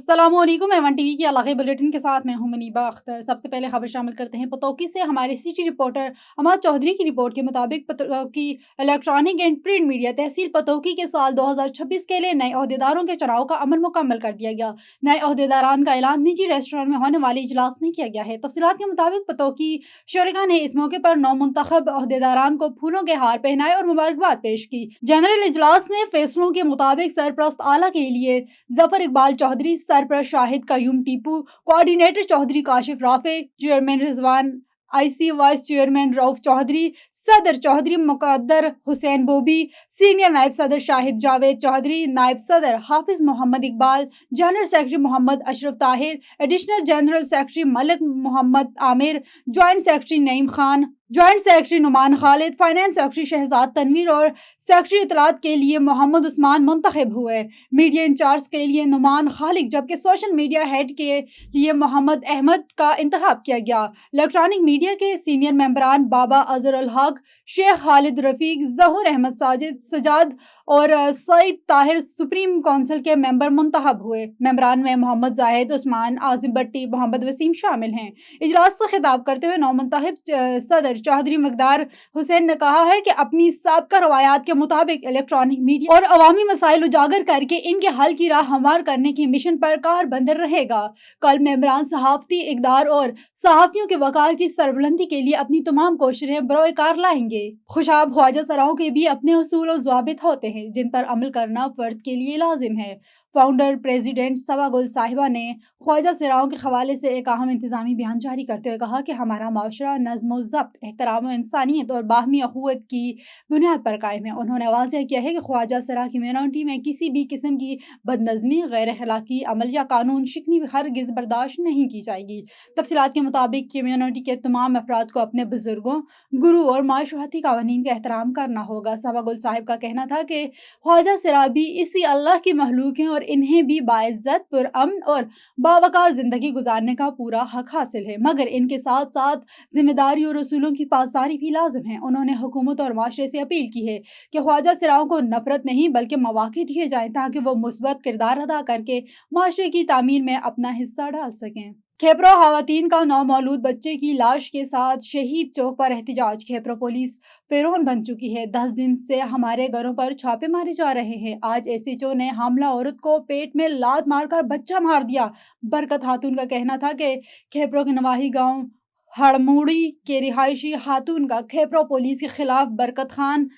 अस्सलाम वालेकुम। Avon TV की इलाक़ाई बुलेटिन के साथ मैं हूं मुनीबा अख्तर। सबसे पहले खबर शामिल करते हैं पतौकी से। हमारे सिटी रिपोर्टर अमाद चौधरी की रिपोर्ट के मुताबिक पतौकी इलेक्ट्रॉनिक एंड प्रिंट मीडिया तहसील पतौकी के साल 2026 के लिए नए अहदेदारों के चुनाव का अमल मुकम्मल कर दिया गया। नए अहदेदारान का ऐलान निजी रेस्टोरेंट में होने वाले इजलास में किया गया है। तफसीलात के मुताबिक पतौकी शुरका ने इस मौके पर नौमुंतखब अहदेदारान को फूलों के हार पहनाए और मुबारकबाद पेश की। जनरल इजलास में फैसलों के मुताबिक सरप्रस्त आला के लिए जफर इकबाल चौधरी, सरप्रस्त शाहिद कयूम टीपू, कोऑर्डिनेटर चौधरी काशिफ राफे, चेयरमैन रिजवान आईसी, वाइस चेयरमैन रऊफ चौधरी, सदर चौधरी मुकद्दर हुसैन बोबी, सीनियर नायब सदर शाहिद जावेद चौधरी, नायब सदर Hafiz Mohammad Iqbal, general secretary Mohammad Ashraf Tahir, additional general secretary Malik Mohammad Amir, joint secretary Naeem Khan, joint secretary Noman Khalid, finance secretary Shahzad Tanveer और सेक्रेटरी इतलात के लिए मोहम्मद उस्मान मुंतखब हुए। मीडिया इंचार्ज के लिए नुमान खालिद, जबकि सोशल मीडिया हेड के लिए मोहम्मद अहमद का इंतखाब किया गया। इलेक्ट्रॉनिक मीडिया के सीनियर मेंबरान बाबा अजहर अल हक, शेख खालिद रफीक, जहूर अहमद साजिद सजाद और सईद ताहिर सुप्रीम काउंसिल के मेंबर मुंतखब हुए। मेंबरान में मोहम्मद जाहिद, उस्मान, आजिम भट्टी, मोहम्मद वसीम शामिल हैं। इजलास से खिताब करते हुए नौमुंतखब सदर चौधरी मकदार हुसैन ने कहा है कि अपनी साबका रवायात के मुताबिक इलेक्ट्रॉनिक मीडिया और अवामी मसाइल उजागर करके इनके हल की राह हमवार करने की मिशन पर कारबंद रहेगा। कल मेंबरान सहाफती इकदार और सहाफियों के वकार की सरबुलंदी के लिए अपनी तमाम कोशिशें बरोए कार लाएंगे। खुशाब ख्वाजा सराओं के भी अपने उसूल और ज़वाबित होते हैं जिन पर अमल करना फर्द के लिए लाजिम है। फाउंडर प्रेसिडेंट सवा गुल साहिबा ने ख्वाजा सराओं के हवाले से एक अहम इंतजामी बयान जारी करते हुए कहा कि हमारा माशरा नज़्म व ज़ब्त, एहतराम इंसानियत और बाहमी अखुवत की बुनियाद पर कायम है। उन्होंने वाज़ेह किया है कि ख्वाजा सरा कम्यूनिटी में किसी भी किस्म की बदनज़मी, गैर अखलाकी अमल या कानून शिकनी हरगिज़ बर्दाश्त नहीं की जाएगी। तफसीलात के मुताबिक कम्यूनिटी के तमाम अफराद को अपने बुजुर्गों, गुरु और माशराती कानून का एहतराम करना होगा। सवा गुल साहिब का कहना था कि ख्वाजा सरा भी इसी अल्लाह की मखलूक हैं और इन्हें भी बाइज्जत, पुरअमन और बावकार जिंदगी गुजारने का पूरा हक हासिल है, मगर इनके साथ साथ जिम्मेदारी और रसूलों की पासदारी भी लाजिम है। उन्होंने हुकूमत और माशरे से अपील की है कि ख्वाजा सराओं को नफरत नहीं बल्कि मौके दिए जाएं ताकि वो मुस्बत किरदार अदा करके माशरे की तामीर में अपना हिस्सा डाल सकें। खेपरो खवातीन का नौमौलूद बच्चे की लाश के साथ शहीद चौक पर एहतजाज। खेपरो पुलिस फेरोन बन चुकी है। 10 दिन से हमारे घरों पर छापे मारे जा रहे हैं। आज एसएचओ ने हामला औरत को पेट में लात मारकर बच्चा मार दिया। बरकत खातून का कहना था कि खेपरो के नवाही गांव हड़मुड़ी के रिहायशी खातून का खेपरो पुलिस के खिलाफ बरकत खान,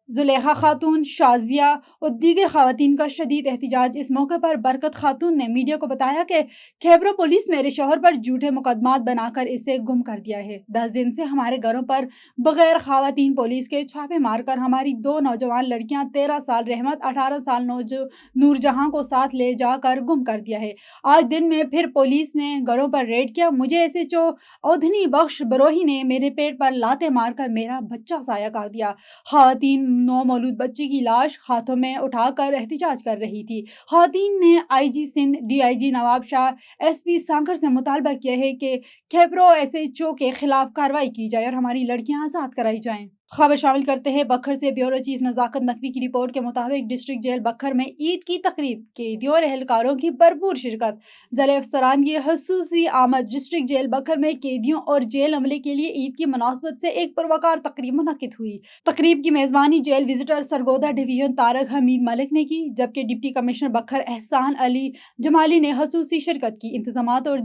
जुलेखा खातून, शाजिया और दीगर खवातीन का शदीद एहतजाज। इस मौके पर बरकत खातून ने मीडिया को बताया कि खेबरो पुलिस मेरे शोहर पर झूठे मुकदमात बनाकर इसे गुम कर दिया है। 10 दिन से हमारे घरों पर बगैर खवातीन पुलिस के छापे मारकर हमारी 2 नौजवान लड़कियां 13 साल रहमत, 18 साल नूरजहां को साथ ले जाकर गुम कर दिया है। आज दिन में फिर पुलिस ने घरों पर रेड किया। मुझे एसएचओ औधनी बख्श बरोही ने मेरे पेट पर लाते मारकर मेरा बच्चा साया कर दिया। खवातीन नौमौलूद बच्चे की लाश हाथों में उठाकर एहतजाज कर रही थी। खवातीन ने IG Sindh, DIG Nawab Shah, SP सांकर से मुतालबा किया है कि खेपरो एसएचओ के खिलाफ कार्रवाई की जाए और हमारी लड़कियां आजाद कराई जाएं। खबर शामिल करते हैं बखर से। ब्यूरो चीफ नजाकत नकवी की रिपोर्ट के मुताबिक डिस्ट्रिक्ट जेल बखर में ईद की तकरीब, कैदियों और एहलकारों की भरपूर शिरकत। ज़िले अफसरान की खसूसी आमद। डिस्ट्रिक्ट जेल बखर में कैदियों और जेल अमले के लिए ईद की मुनासबत से एक पुरवकार तकरीब मुनक्किद हुई। तकरीब की मेजबानी jail visitor Sargodha division Tariq Hamid Malik ने की, जबकि डिप्टी कमिश्नर बखर एहसान अली जमाली ने खसूसी शिरकत की। इंतजामात और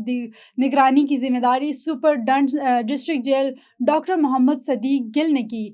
निगरानी की जिम्मेदारी superintendent district jail doctor Mohammad Sadiq Gill ने की।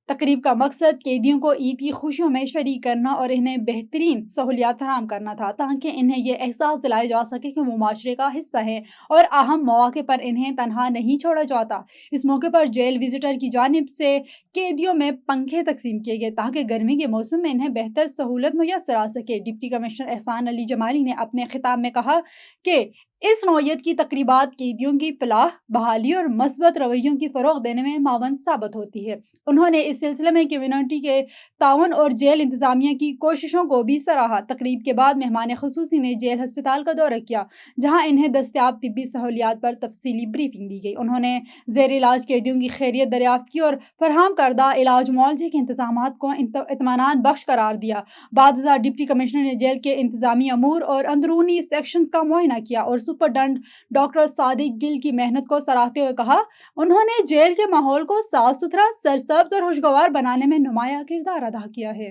तकरीब का मकसद कैदियों को ईद की खुशियों में शरीक करना और इन्हें बेहतरीन सहूलियात फराहम करना था ताकि इन्हें यह एहसास दिलाया जा सके कि वो माशरे का हिस्सा हैं और अहम मौके पर इन्हें तनहा नहीं छोड़ा जाता। इस मौके पर जेल विजिटर की जानिब से कैदियों में पंखे तकसीम किए गए ताकि गर्मी के मौसम में इन्हें बेहतर सहूलत मुयसर आ सके। डिप्टी कमिश्नर एहसान अली जमाली ने अपने खिताब में कहा कि اس نوعیت کی تقریبات قیدیوں کی فلاح بحالی اور مثبت رویوں کی فروغ دینے میں معاون ثابت ہوتی ہے۔ انہوں نے اس سلسلے میں کمیونٹی کے تعاون اور جیل انتظامیہ کی کوششوں کو بھی سراہا۔ تقریب کے بعد مہمان خصوصی نے جیل ہسپتال کا دورہ کیا، جہاں انہیں دستیاب طبی سہولیات پر تفصیلی بریفنگ دی گئی۔ انہوں نے زیر علاج قیدیوں کی خیریت دریافت کی اور فراہم کردہ علاج معالجے کے انتظامات کو اطمینان بخش قرار دیا۔ بعد ازاں ڈپٹی کمشنر نے جیل کے انتظامی امور اور اندرونی سیکشنز کا معائنہ کیا اور سپرڈنٹ ڈاکٹر صادق گل کی محنت کو سراہتے ہوئے کہا، انہوں نے جیل کے ماحول کو صاف ستھرا، سرسبز اور خوشگوار بنانے میں نمایاں کردار ادا کیا ہے۔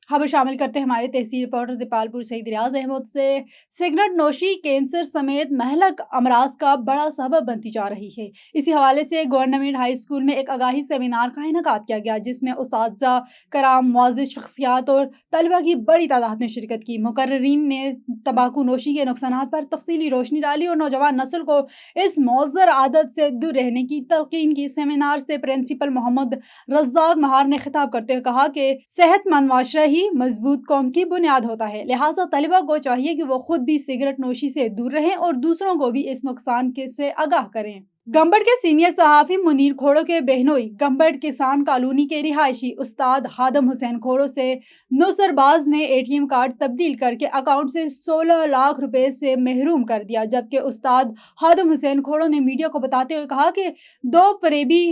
خبر شامل کرتے ہیں ہمارے تحصیل رپورٹر دیپال پور سعید ریاض احمد سے۔ سگریٹ نوشی کینسر سمیت مہلک امراض کا بڑا سبب بنتی جا رہی ہے۔ اسی حوالے سے گورنمنٹ ہائی اسکول میں ایک آگاہی سیمینار کا انعقاد کیا گیا، جس میں اساتذہ کرام، معزز شخصیات اور طلبہ کی بڑی تعداد نے شرکت کی۔ مقررین نے تمباکو نوشی کے نقصانات پر تفصیلی روشنی ڈالی اور نوجوان نسل کو اس مضر عادت سے دور رہنے کی تلقین کی۔ سیمینار سے پرنسپل محمد رزاق مہار نے خطاب کرتے ہوئے کہا کہ صحت مند معاشرہ ہی مضبوط قوم کی بنیاد ہوتا ہے، لہٰذا طلبہ کو چاہیے کہ وہ خود بھی سگریٹ نوشی سے دور رہیں اور دوسروں کو بھی اس نقصان سے آگاہ کریں۔ گمبڑ کے سینئر صحافی منیر کھوڑو کے بہنوئی گمبڑ کسان کالونی کے رہائشی استاد خادم حسین کھوڑو سے نوسر باز نے ATM کارڈ تبدیل کر کے اکاؤنٹ سے 16 لاکھ روپے سے محروم کر دیا، جبکہ استاد خادم حسین کھوڑو نے میڈیا کو بتاتے ہوئے کہا کہ 2 فریبی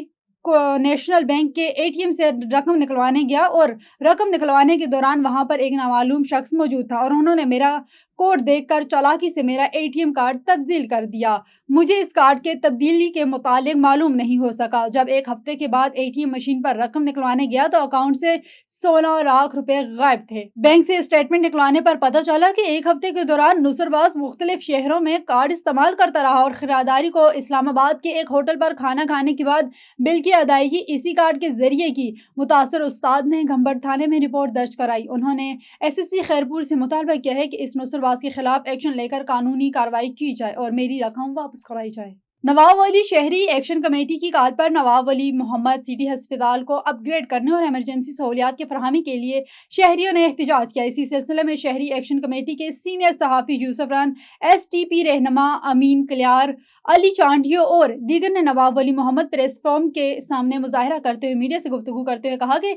نیشنل بینک کے ATM سے رقم نکلوانے گیا اور رقم نکلوانے کے دوران وہاں پر ایک نامعلوم شخص موجود تھا اور انہوں نے میرا کوڈ دیکھ کر چالاکی سے میرا ATM کارڈ تبدیل کر دیا۔ مجھے اس کارڈ کے تبدیلی کے متعلق معلوم نہیں ہو سکا۔ جب ایک ہفتے کے بعد ATM مشین پر رقم نکلوانے گیا تو اکاؤنٹ سے 16 لاکھ روپے غائب تھے۔ بینک سے اسٹیٹمنٹ نکلوانے پر پتہ چلا کہ ایک ہفتے کے دوران نصرباز مختلف شہروں میں کارڈ استعمال کرتا رہا اور خریداری کو اسلام آباد کے ایک ہوٹل پر کھانا کھانے کے بعد بل کی ادائیگی اسی کارڈ کے ذریعے کی۔ متاثر استاد نے گھمبڑ تھانے میں رپورٹ درج کرائی۔ انہوں نے SSC خیرپور سے مطالبہ کیا ہے کہ اس نصرباز کے خلاف ایکشن لے کر قانونی کارروائی کی جائے اور میری رقم واپس کرائی جائے۔ نواب ولی شہری ایکشن کمیٹی کی کال پر نواب ولی محمد سٹی ہسپتال کو اپ گریڈ کرنے اور ایمرجنسی سہولیات کی فراہمی کے لیے شہریوں نے احتجاج کیا۔ اسی سلسلے میں شہری ایکشن کمیٹی کے سینئر صحافی یوسف رن، STP رہنما امین کلیار، علی چانڈیو اور دیگر نے نواب ولی محمد پریس فارم کے سامنے مظاہرہ کرتے ہوئے میڈیا سے گفتگو کرتے ہوئے کہا کہ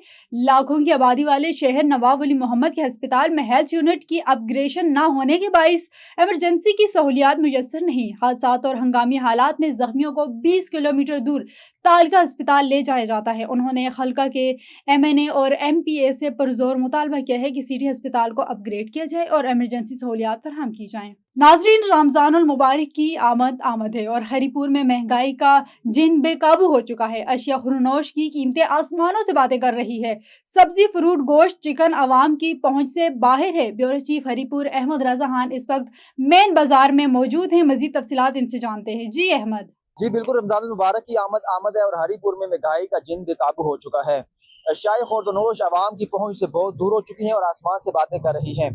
لاکھوں کی آبادی والے شہر نواب ولی محمد کے ہسپتال میں ہیلتھ یونٹ کی اپ گریڈیشن نہ ہونے کے باعث ایمرجنسی کی سہولیات میسر نہیں۔ حادثات اور ہنگامی حالات میں زخمیوں کو 20 کلومیٹر دور تعلقہ ہسپتال لے جایا جاتا ہے۔ انہوں نے خلقہ کے MNA اور MPA سے پرزور مطالبہ کیا ہے کہ سٹی ہسپتال کو اپ گریڈ کیا جائے اور ایمرجنسی سہولیات فراہم کی جائیں۔ ناظرین، رمضان المبارک کی آمد ہے اور ہری پور میں مہنگائی کا جن بے قابو ہو چکا ہے۔ اشیاء خورنوش کی قیمتیں آسمانوں سے باتیں کر رہی ہے۔ سبزی، فروٹ، گوشت، چکن عوام کی پہنچ سے باہر ہے۔ بیورو چیف ہری پور احمد رضا خان اس وقت مین بازار میں موجود ہیں۔ مزید تفصیلات ان سے جانتے ہیں۔ جی احمد۔ جی بالکل، رمضان المبارک کی آمد ہے اور ہری پور میں مہنگائی کا جن بے قابو ہو چکا ہے۔ اشیاء خوردنوش عوام کی پہنچ سے بہت دور ہو چکی ہیں اور آسمان سے باتیں کر رہی ہیں۔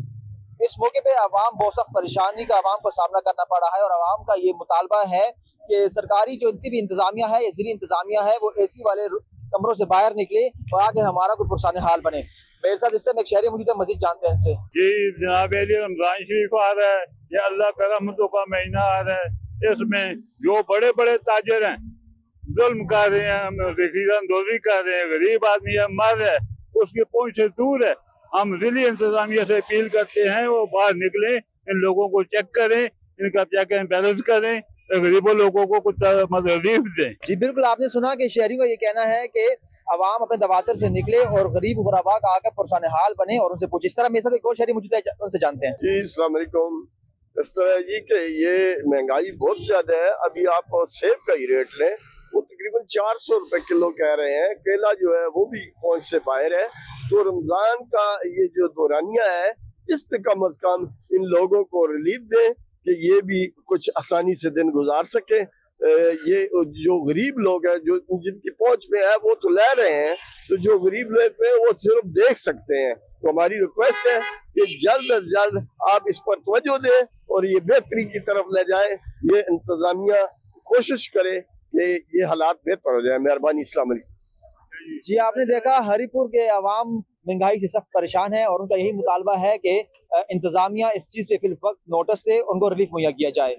اس موقع پہ عوام بہت سخت پریشانی کا عوام کو سامنا کرنا پڑ رہا ہے اور عوام کا یہ مطالبہ ہے کہ سرکاری جو طبی انتظامیہ ہے یا ضلعی انتظامیہ ہے وہ AC والے کمروں سے باہر نکلے اور آگے ہمارا کوئی پرسان حال بنے۔ میرے ساتھ اس میں ایک شہری موجود ہے، مزید جانتے ہیں ان سے۔ جی جناب علی، رمضان شریف آ رہا ہے، یہ اللہ کا رحمتوں کا مہینہ آ رہا ہے۔ اس میں جو بڑے بڑے تاجر ہیں ظلم کر رہے ہیں، ذخیرہ اندوزی کر رہے ہیں، غریب آدمی ہے مر رہا ہے، اس کی پہنچ سے دور ہے۔ ہم ضلعی انتظامیہ سے اپیل کرتے ہیں وہ باہر نکلیں، ان لوگوں کو چیک کریں، ان کا کیا کہیں بیلنس کریں، غریبوں لوگوں کو کچھ ریلیف دیں۔ جی بالکل، آپ نے سنا کہ شہریوں کا یہ کہنا ہے کہ عوام اپنے دفاتر سے نکلے اور غریب غربا کا آ کر پرسان حال بنے اور ان سے پوچھے۔ اس طرح میرے ساتھ ایک اور شہری موجود ہے، ان سے جانتے ہیں۔ جی السلام علیکم۔ اس طرح ہے جی کہ یہ مہنگائی بہت زیادہ ہے۔ ابھی آپ سیب کا ہی ریٹ لیں، وہ تقریباً 400 روپے کلو کہہ رہے ہیں۔ کیلا جو ہے وہ بھی پہنچ سے باہر ہے۔ تو رمضان کا یہ جو دورانیہ ہے اس پہ کم از کم ان لوگوں کو ریلیف دیں کہ یہ بھی کچھ آسانی سے دن گزار سکیں۔ یہ جو غریب لوگ ہیں جو جن کی پہنچ میں ہے وہ تو لے رہے ہیں، تو جو غریب لوگ ہیں وہ صرف دیکھ سکتے ہیں۔ تو ہماری ریکویسٹ ہے کہ جلد از جلد آپ اس پر توجہ دیں اور یہ بہتری کی طرف لے جائیں۔ یہ انتظامیہ کوشش کرے کہ یہ حالات بہتر ہو جائیں۔ مہربانی، السلام علیکم۔ جی آپ نے دیکھا ہری پور کے عوام مہنگائی سے سخت پریشان ہے اور ان کا یہی مطالبہ ہے کہ انتظامیہ اس چیز پہ فی الوقت نوٹس دے، ان کو ریلیف مہیا کیا جائے۔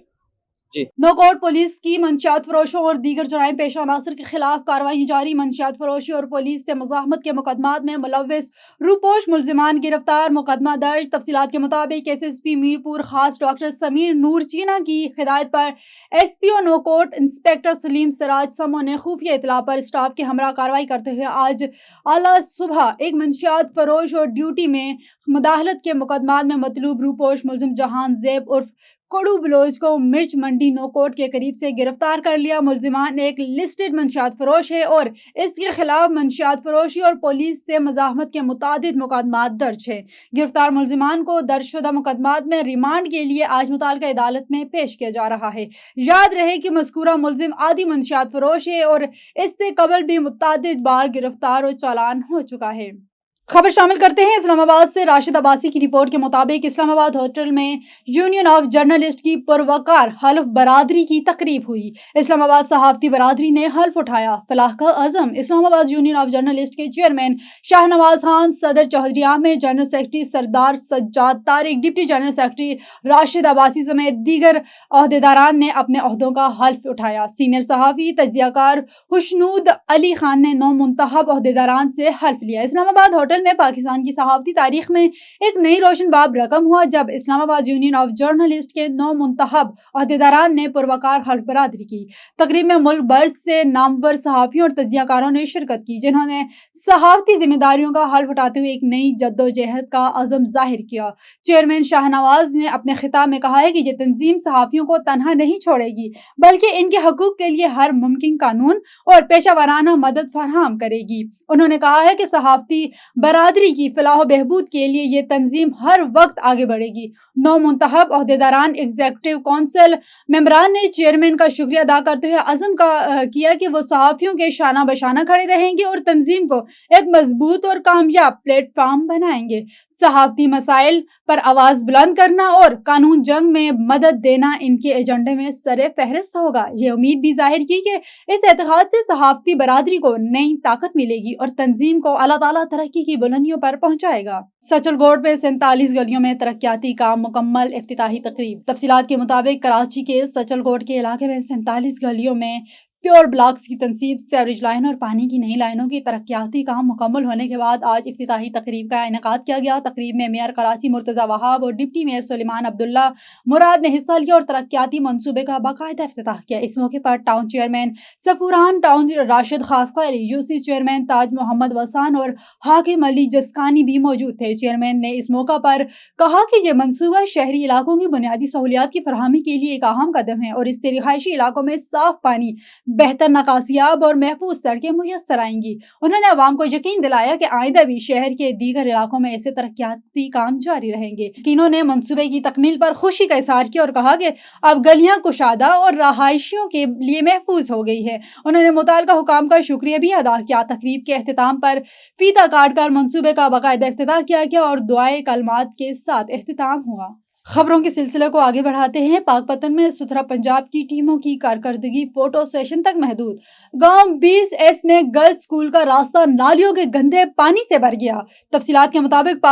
जी। नौकोट पुलिस की मंशियात फरोशों और दीगर जराइम पेशा अनासर के खिलाफ कार्रवाई जारी। मंशियात फरोशी और पुलिस से मुज़ाहमत के मुकदमात में मुलव्विस रूपोश मुलजिमान गिरफ्तार, मुकदमा दर्ज। तफसीलात के मुताबिक SSP मीरपुर खास डॉक्टर समीर नूर चीना की हिदायत पर SPO नौकोट इंस्पेक्टर सलीम सिराज समो ने खुफिया इतला पर स्टाफ के हमरा कार्रवाई करते हुए आज आला सुबह एक मंशियात फरोश और ड्यूटी में मुदाखलत के मुकदमात में मतलूब रूपोश मुलजिम जहान ज़ेब उर्फ कोड़ू बलोच को मिर्च मंडी नौकोट के करीब से गिरफ्तार कर लिया। मुलजिमान एक लिस्टेड मंशियात फरोश है और इसके खिलाफ मंशियात फरोशी और पुलिस से मुज़ाहमत के मुतादिद मुकदमात दर्ज है। गिरफ्तार मुलजिमान को दर्जशुदा मुकदमात में रिमांड के लिए आज मुताल्लिका अदालत में पेश किया जा रहा है। याद रहे कि मज़कूरा मुलजिम आदि मंशियात फरोश है और इससे कबल भी मुतादिद बार गिरफ्तार और चालान हो चुका है। खबर शामिल करते हैं इस्लामाबाद से। राशिद अब्बासी की रिपोर्ट के मुताबिक इस्लामाबाद होटल में यूनियन ऑफ जर्नलिस्ट की पुरवकार हल्फ बरादरी की तकरीब हुई। इस्लामाबाद सहाफती बरादरी ने हल्फ उठाया। फलाह का अज़म इस्लामाबाद यूनियन ऑफ जर्नलिस्ट के चेयरमैन शाहनवाज खान, सदर Chaudhry Ahmed, general secretary Sardar Sajjad Tariq, deputy general secretary Rashid Abbasi समेत दीगर अहदेदारान ने अपने अहदों का हल्फ उठाया। सीनियर सहाफ़ी तज्ज़ियाकार खुशनूद अली खान ने 9 मुंतखब अहदेदारान से हल्फ लिया। इस्लामाबाद होटल में पाकिस्तान की सहाफती तारीख में एक नई रोशन बाब रकम हुआ जब इस्लामाबाद यूनियन ऑफ जर्नलिस्ट के 9 मुंतखब अहदेदारान ने पुरवकार हल्फ बरादरी की। तकरीब में मुल्क भर से नामवर सहाफियों और तज्जियाकारों ने शिरकत की, जिन्होंने सहाफती जिम्मेदारियों का हल्फ उठाते हुए एक नई जद्दोजहद का अज़म जाहिर किया। चेयरमैन शाहनवाज ने अपने खिताब में कहा है कि ये तंजीम सहाफियों को तनहा नहीं छोड़ेगी, बल्कि इनके हकूक के लिए हर मुमकिन कानून और पेशा वराना मदद फराहम करेगी। उन्होंने कहा है कि सहाफती बरादरी की फलाह बहबूद के लिए ये तंजीम हर वक्त आगे बढ़ेगी। 9 मुंतखब अहदेदारान एग्जीक्यूटिव काउंसिल मेंबरान ने चेयरमैन का शुक्रिया अदा करते हुए अज़म किया कि वो सहाफियों के शाना बशाना खड़े रहेंगे और तंजीम को एक मजबूत और कामयाब प्लेटफॉर्म बनाएंगे। सहाफती मसाइल पर आवाज बुलंद करना और कानून जंग में मदद देना इनके एजेंडे में सरे फहरिस्त होगा। ये उम्मीद भी जाहिर की कि इस एतहाद से सहाफती बरादरी को नई ताकत मिलेगी और तंजीम को अल्लाह ताला तरक्की की बुलंदियों पर पहुंचाएगा। सचलगोड में 47 गलियों में तरक्याती काम मुकम्मल, इफ्तिताही तकरीब। तफसीलात के मुताबिक कराची के सचलगोड के इलाके में 47 गलियों में प्योर ब्लॉक्स की तनसीब, सेवरेज लाइन और पानी की नई लाइनों की तरक्याती काम मुकम्मल होने के बाद आज इफ्तिताही तकरीब का इनेकाद किया गया। तकरीब में मेयर कराची मुर्तज़ा वहाब और डिप्टी मेयर सुलेमान अब्दुल्ला मुराद ने हिस्सा लिया और तरक्याती मंसूबे का बाकायदा इफ्तिताह किया। इस मौके पर town chairman Safoora town Rashid खासका अली, यूसी चेयरमैन ताज मोहम्मद वसान और हाकिम अली जस्कानी भी मौजूद थे। चेयरमैन ने इस मौका पर कहा कि यह मंसूबा शहरी इलाकों की बुनियादी सहूलियात की फराहमी के लिए एक अहम कदम है और इससे रिहायशी इलाकों में साफ पानी, बेहतर नकासियाब और महफूज सड़कें मुयस्सर आएंगी। उन्होंने अवाम को यकीन दिलाया कि आइंदा भी शहर के दीगर इलाकों में ऐसे तरक्याती काम जारी रहेंगे। तीनों ने मंसूबे की तकमील पर खुशी का इज़हार किया और कहा कि अब गलियां कुशादा और रहायशियों के लिए महफूज हो गई है। उन्होंने मुताल्लिका हुकाम का शुक्रिया भी अदा किया। तकरीब के अख्तिताम पर फीता काट कर मंसूबे का बाकायदा इफ्तिताह किया गया और दुआए कलमात के साथ इख्तिताम हुआ। खबरों के सिलसिले को आगे बढ़ाते हैं। पाकपतन में सुथरा पंजाब की टीमों की कारकर्दगी फोटो सेशन तक महदूद। गांव 20S में गर्ल्स स्कूल का रास्ता नालियों के गंदे पानी से भर गया। तफसीलात के मुताबिक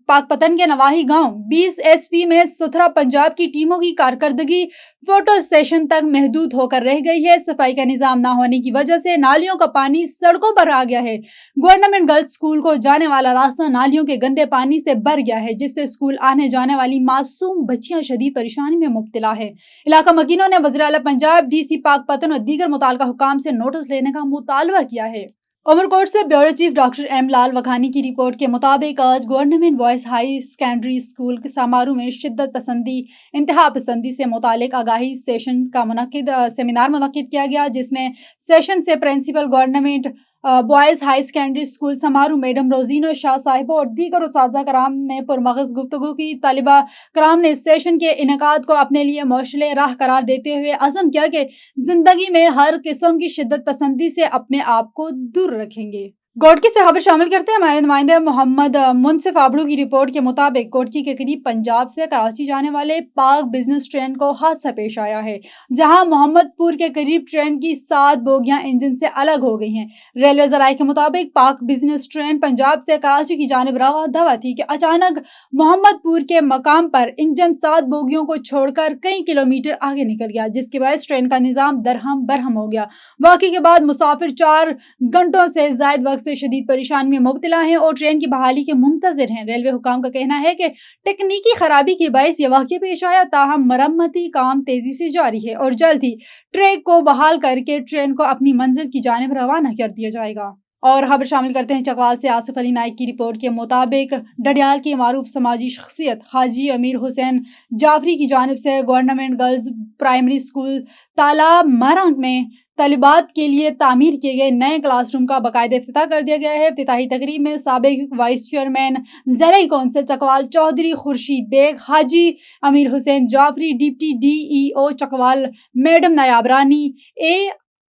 पाकपतन के नवाही गांव 20SP में सुथरा पंजाब की टीमों की कारकर्दगी फोटो सेशन तक महदूद होकर रह गई है। सफाई का निजाम न होने की वजह से नालियों का पानी सड़कों पर आ गया है। गवर्नमेंट गर्ल्स स्कूल को जाने वाला रास्ता नालियों के गंदे पानी से भर गया है, जिससे स्कूल आने जाने वाली मासूम बच्चियां शदीद परेशानी में मुब्तला है। इलाका मकीनों ने वज़ीर आला पंजाब, DC पाकपतन और दीगर मुताल्लिका हुकाम से नोटिस लेने का मुतालबा किया है। उमरकोट से ब्यूरो चीफ डॉक्टर M लाल वखानी की रिपोर्ट के मुताबिक आज government boys high secondary school के समारोह में शिद्दत पसंदी, इंतहा पसंदी से मुतालिक आगाही सेशन का सेमिनार मुनक्किद किया गया, जिसमें सेशन से principal government boys high secondary school समारोह मैडम रोजीना शाह साहिबा और दीगर उस्तादा कराम ने पुरमगज़ गुफ्तगू की। तालिबा कराम ने इस सेशन के इनेकाद को अपने लिए मौशले राह करार देते हुए अज़म किया कि जिंदगी में हर किस्म की शिद्दत पसंदी से अपने आप को दूर रखेंगे। गोडकी से खबर शामिल करते हैं। हमारे नुमाइंदे मोहम्मद मुनसिफ आबड़ू की रिपोर्ट के मुताबिक गोडकी के करीब पंजाब से कराची जाने वाले पाक बिजनेस ट्रेन को हादसा पेश आया है, जहां मोहम्मदपुर के करीब ट्रेन की 7 बोगियां इंजन से अलग हो गई हैं। रेलवे जराये के मुताबिक पाक बिजनेस ट्रेन पंजाब से कराची की जानिब रवा थी कि अचानक मोहम्मदपुर के मकाम पर इंजन 7 बोगियों को छोड़कर कई किलोमीटर आगे निकल गया, जिसके बाद ट्रेन का निजाम दरहम बरहम हो गया। वाक़े के बाद मुसाफिर 4 घंटों से ज्यादा वक्त से शदीद परेशानी में मुब्तला हैं और ट्रेन की बहाली के मुंतजिर हैं। रेलवे हुकाम का कहना है कि तकनीकी खराबी की बाइस ये वाक़या पेश आया, ताहम मरम्मती काम तेजी से जारी है और जल्द ही ट्रैक को बहाल करके ट्रेन को अपनी मंजिल की जानिब रवाना कर दिया जाएगा। और खबर शामिल करते हैं चकवाल से। आसिफ अली नाइक की रिपोर्ट के मुताबिक डडियाल की मारूफ समाजी शख्सियत हाजी अमीर हुसैन जाफरी की जानिब से गवर्नमेंट गर्ल्स प्राइमरी स्कूल तालाब मरंग में तलिबात के लिए तामीर किए गए नए क्लासरूम का बाकायदा इफ्तिताह कर दिया गया है। इफ्तिताही तकरीब में साबिक वाइस चेयरमैन ज़राई council Chakwal Chaudhry Khurshid Baig, Haji Amir Hussain Jafri, deputy DEO Chakwal madam Nayab Rani,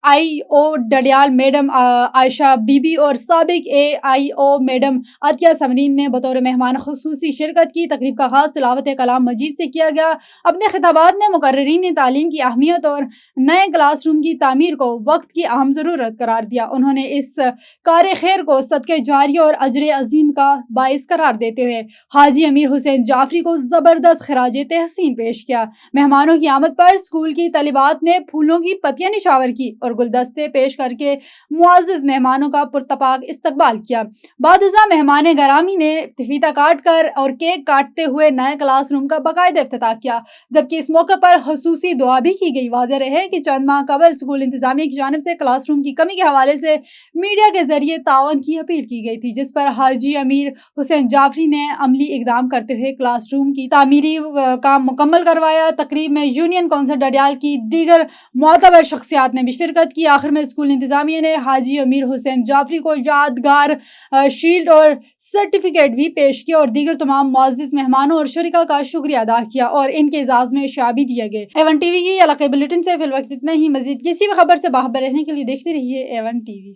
AIO Dadyal madam Ayesha Bibi और साबिक AIO मैडम अतिया समरीन ने बतौर मेहमान खुसूसी शिरकत की। तकरीब का खास तिलावत कलाम मजीद से किया गया। अपने खिताबात में मुकर्रिरीन ने तालीम की अहमियत और नए क्लासरूम की तामीर को वक्त की अहम ज़रूरत करार दिया। उन्होंने इस कार खैर को सदक़े जारी और अजर अजीम का बाइस करार देते हुए हाजी अमीर हुसैन जाफरी को ज़बरदस्त खराज तहसीन पेश किया। मेहमानों की आमद पर स्कूल की तलिबात ने फूलों की पत्तियां निशावर की और गुलदस्ते पेश करके मुआज़्ज़िज़ मेहमानों का पुरतपाक इस्तकबाल किया। बादशाह मेहमान गरामी ने फीता काट कर और केक काटते हुए नए क्लासरूम का बाकायदा इफ्तिताह किया, जबकि इस मौके पर खुसूसी दुआ भी की गई। वाज़ेह रहे कि चंद माह कबल स्कूल इंतजामिया की जानिब से क्लासरूम की कमी के हवाले से मीडिया के जरिए तावन की अपील की गई थी, जिस पर हाजी अमीर हुसैन जाफरी ने अमली इकदाम करते हुए क्लासरूम की तामीरी काम मुकम्मल करवाया। तकरीब में यूनियन कौंसिल डडियाल की दीगर मोतबर शख्सियात ने भी शिरकत की। आखिर में स्कूल इंतजामिया ने हाजी अमीर हुसैन जाफरी को यादगार शील्ड और सर्टिफिकेट भी पेश किया और दीगर तमाम मुअज़्ज़िज़ मेहमानों और शरीका का शुक्रिया अदा किया और इनके एजाज में शाबी दिए गए। A1 TV की इलाकाई बुलेटिन से फिलवक्त इतना ही। मजीद किसी भी खबर से बाखबर रहने के लिए देखते रहिए A1 TV।